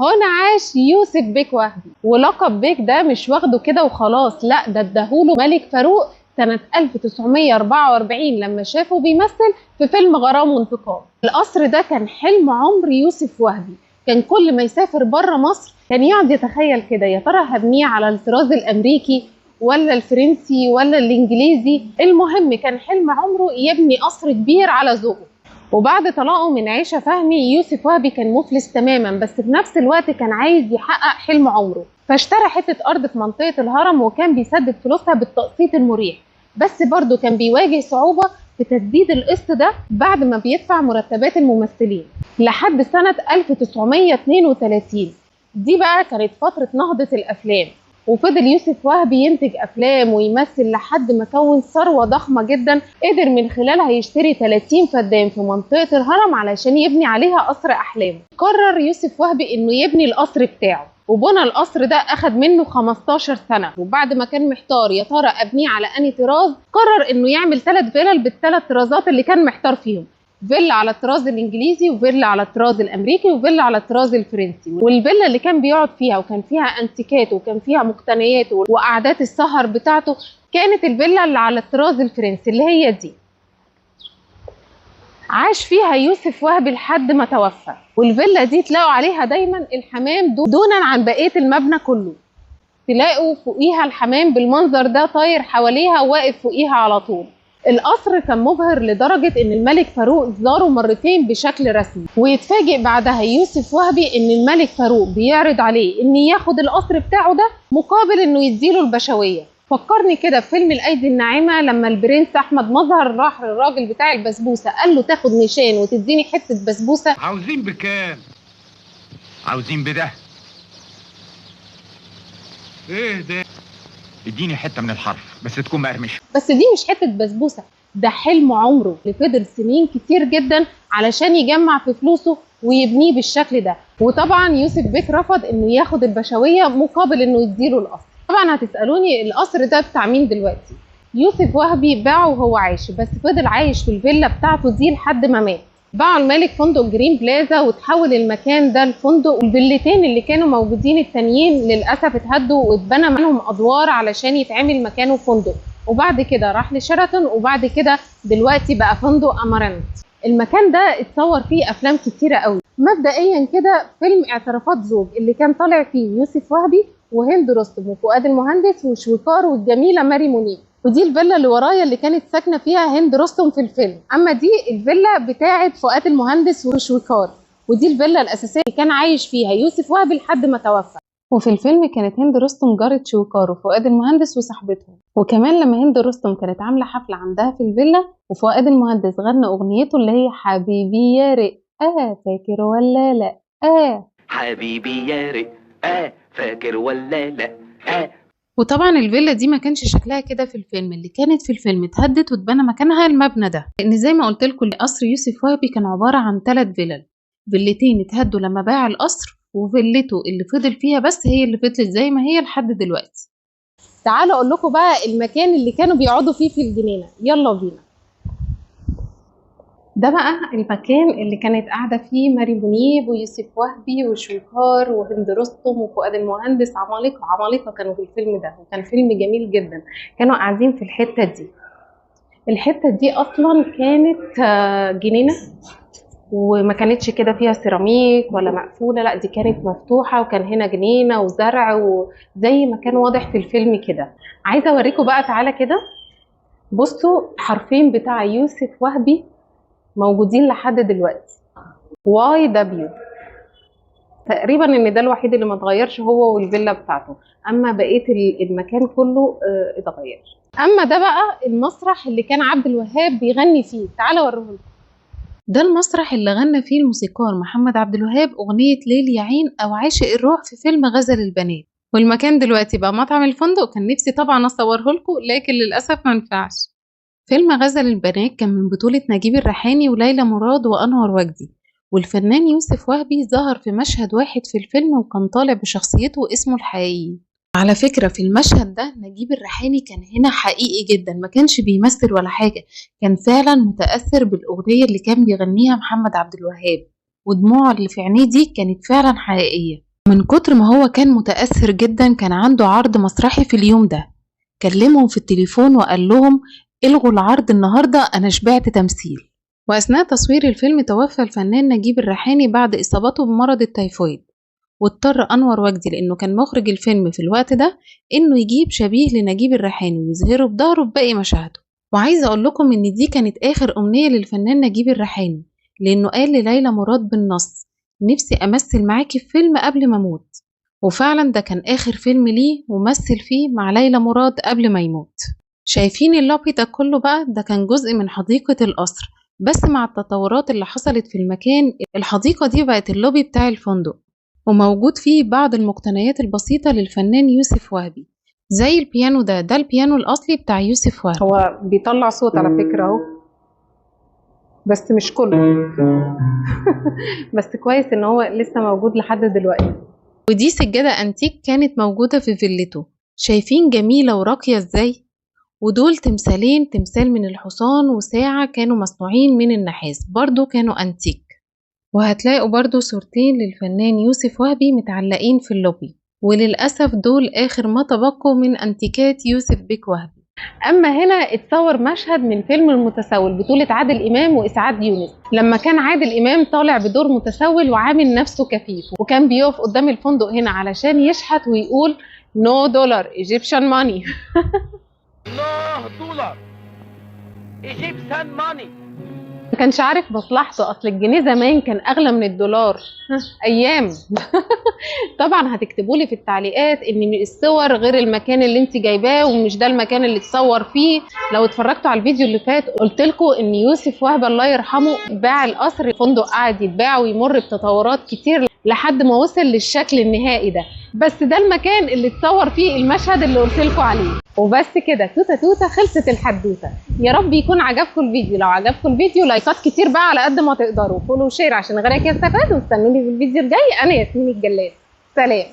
هنا عاش يوسف بيك وهبي، ولقب بيك ده مش واخده كده وخلاص، لا ده اداهوله ملك فاروق سنة 1944 لما شافه بيمثل في فيلم غرام وانتقام. القصر ده كان حلم عمر يوسف وهبي، كان كل ما يسافر بره مصر كان يقعد يتخيل كده، يا ترى هبنيه على الطراز الامريكي ولا الفرنسي ولا الانجليزي. المهم كان حلم عمره يبني قصر كبير على ذوقه. وبعد طلاقه من عيشة فهمي يوسف وهبي كان مفلس تماما، بس في نفس الوقت كان عايز يحقق حلم عمره، فاشترى حتة أرض في منطقة الهرم وكان بيسدد فلوسها بالتقسيط المريح، بس برضه كان بيواجه صعوبة في تسديد القسط ده بعد ما بيدفع مرتبات الممثلين لحد سنة 1932. دي بقى كانت فترة نهضة الأفلام، وفضل يوسف وهبي ينتج أفلام ويمثل لحد ما كون ثروة ضخمة جدا قدر من خلالها يشتري 30 فدان في منطقة الهرم علشان يبني عليها قصر أحلامه. قرر يوسف وهبي إنه يبني القصر بتاعه، وبنى القصر ده أخد منه 15 سنة. وبعد ما كان محتار يا ترى أبنيه على أنهي طراز، قرر إنه يعمل 3 فيلل بالثلاث طرازات اللي كان محتار فيهم، فيلا على الطراز الانجليزي وفيلا على الطراز الامريكي وفيلا على الطراز الفرنسي. والفيلا اللي كان بيقعد فيها وكان فيها انتيكات وكان فيها مقتنيات وقعدات السهر بتاعته كانت الفيلا اللي على الطراز الفرنسي اللي هي دي. عاش فيها يوسف وهبي لحد ما توفى، والفيلا دي تلاقوا عليها دايما الحمام دونا عن بقيه المبنى كله، تلاقوا فوقيها الحمام بالمنظر ده طاير حواليها واقف فوقيها على طول. القصر كان مبهر لدرجة ان الملك فاروق زاره مرتين بشكل رسمي، ويتفاجئ بعدها يوسف وهبي ان الملك فاروق بيعرض عليه ان ياخد القصر بتاعه ده مقابل انه يديله البشوية. فكرني كده في فيلم الايدي الناعمة لما البرنس احمد مظهر راح للراجل بتاع البسبوسة قال له تاخد نشان وتديني حتة بسبوسة. عاوزين بكام؟ عاوزين بده. ايه ده؟ اديني حته من الحرف بس تكون مقرمشه. بس دي مش حته بسبوسه، ده حلم عمره اللي فضل سنين كتير جدا علشان يجمع في فلوسه ويبنيه بالشكل ده. وطبعا يوسف بيك رفض انه ياخد البشويه مقابل انه يديله القصر. طبعا هتسالوني القصر ده بتاع مين دلوقتي؟ يوسف وهبي باعه وهو عايش، بس فضل عايش في الفيلا بتاعته دي لحد ما مات. باعوا الملك فندق جرين بلازا وتحول المكان ده لفندق، والفيلتين اللي كانوا موجودين التانيين للاسف اتهدوا واتبنى منهم ادوار علشان يتعمل مكانه فندق، وبعد كده راح لشيراتون، وبعد كده دلوقتي بقى فندق امارانت. المكان ده اتصور فيه افلام كتيره قوي. مبدئيا كده فيلم اعترافات زوج اللي كان طالع فيه يوسف وهبي وهند رستم وفؤاد المهندس وشويكار والجميله ماري منيب، ودي الفيلا اللي ورايا اللي كانت ساكنه فيها هند رستم في الفيلم. اما دي الفيلا بتاعه فؤاد المهندس وشويكار، ودي الفيلا الاساسيه اللي كان عايش فيها يوسف وهبي لحد ما توفى. وفي الفيلم كانت هند رستم جارة شويكار وفؤاد المهندس وصاحبتهم. وكمان لما هند رستم كانت عامله حفله عندها في الفيلا وفؤاد المهندس غنى اغنيته اللي هي حبيبي يا رق فاكر ولا لا حبيبي يا رق فاكر ولا لا وطبعا الفيلا دي ما كانش شكلها كده في الفيلم، اللي كانت في الفيلم اتهدت واتبنى مكانها المبنى ده، لان زي ما قلت لكم قصر يوسف وهبي كان عباره عن 3 فيلل، فيلتين اتهدوا لما باع القصر وفيلته اللي فضل فيها بس هي اللي فضلت زي ما هي لحد دلوقتي. تعالوا اقول لكم بقى المكان اللي كانوا بيقعدوا فيه في الجنينه، يلا بينا. ده بقى المكان اللي كانت قاعدة فيه ماري منيب ويوسف وهبي وشويكار وهند رستم وفؤاد المهندس، عمالقة كانوا في الفيلم ده، وكان فيلم جميل جدا. كانوا قاعدين في الحتة دي. الحتة دي أصلا كانت جنينة، وما كانتش كده فيها سيراميك ولا مقفولة، لا دي كانت مفتوحة وكان هنا جنينة وزرع وزي ما كان واضح في الفيلم كده. عايزة أوريكم بقى، تعالى كده بصوا حرفين بتاع يوسف وهبي موجودين لحد دلوقتي، واي دبليو، تقريبا ان ده الوحيد اللي ما اتغيرش هو والفيلا بتاعته، اما بقيه المكان كله اتغير. اما ده بقى المسرح اللي كان عبد الوهاب بيغني فيه، تعالوا اوريهولكم. ده المسرح اللي غنى فيه الموسيقار محمد عبد الوهاب اغنيه ليل يا عين او عاشق الروح في فيلم غزل البنات. والمكان دلوقتي بقى مطعم الفندق. كان نفسي طبعا اصورهولكم لكن للاسف ما ينفعش. فيلم غزل البنات كان من بطولة نجيب الريحاني وليلى مراد وأنور وجدي، والفنان يوسف وهبي ظهر في مشهد واحد في الفيلم وكان طالع بشخصيته واسمه الحقيقي. على فكرة في المشهد ده نجيب الريحاني كان هنا حقيقي جدا، ما كانش بيمثل ولا حاجة، كان فعلا متأثر بالأغنية اللي كان بيغنيها محمد عبد الوهاب، ودموعه اللي في عينيه دي كانت فعلا حقيقية. من كتر ما هو كان متأثر جدا كان عنده عرض مسرحي في اليوم ده، كلمهم في التليفون وقال لهم الغوا العرض النهاردة أنا شبعت تمثيل. وأثناء تصوير الفيلم توفى الفنان نجيب الريحاني بعد إصابته بمرض التيفويد، واضطر أنور وجدي لأنه كان مخرج الفيلم في الوقت ده إنه يجيب شبيه لنجيب الريحاني ويظهره بظهره بباقي مشاهده. وعايزة أقول لكم إن دي كانت آخر أمنية للفنان نجيب الريحاني، لأنه قال لليلى مراد بالنص نفسي أمثل معاكي في فيلم قبل ما أموت، وفعلا ده كان آخر فيلم ليه ومثل فيه مع ليلى مراد قبل ما يموت. شايفين اللوبي ده كله بقى؟ ده كان جزء من حديقة القصر، بس مع التطورات اللي حصلت في المكان الحديقة دي بقت اللوبي بتاع الفندق، وموجود فيه بعض المقتنيات البسيطة للفنان يوسف وهبي زي البيانو ده البيانو الأصلي بتاع يوسف وهبي. هو بيطلع صوت على فكرة اهو، بس مش كله. بس كويس ان هو لسه موجود لحد دلوقتي. ودي سجادة أنتيك كانت موجودة في فيلته، شايفين جميلة وراقية ازاي؟ ودول تمثالين، تمثال من الحصان وساعة كانوا مصنوعين من النحاس برضو كانوا أنتيك. وهتلاقوا برضو صورتين للفنان يوسف وهبي متعلقين في اللوبي، وللأسف دول آخر ما تبقوا من أنتيكات يوسف بيك وهبي. اما هنا اتصور مشهد من فيلم المتسول بطولة عادل امام واسعاد يونس، لما كان عادل امام طالع بدور متسول وعامل نفسه كفيف، وكان بيقف قدام الفندق هنا علشان يشحت ويقول نو دولار ايجيبشن ماني. نو دولار ايجيبشن ماني. ما كانش عارف مصلحته، اصل الجنيه زمان كان اغلى من الدولار. ايام. طبعا هتكتبوا لي في التعليقات ان الصور غير المكان اللي انت جايباه ومش ده المكان اللي اتصور فيه. لو اتفرجتوا على الفيديو اللي فات قلت لكم ان يوسف وهبي الله يرحمه باع القصر، الفندق قعد يتباع ويمر بتطورات كتير لحد ما وصل للشكل النهائي ده، بس ده المكان اللي اتصور فيه المشهد اللي قلت لكم عليه. وبس كده توته خلصت الحدوته. يا رب يكون عجبكم الفيديو، لو عجبكم الفيديو لايكات كتير بقى على قد ما تقدروا، فولو وشير عشان غيرك يستفاد، واستنوني في الفيديو الجاي. انا ياسمين الجلاد، سلام.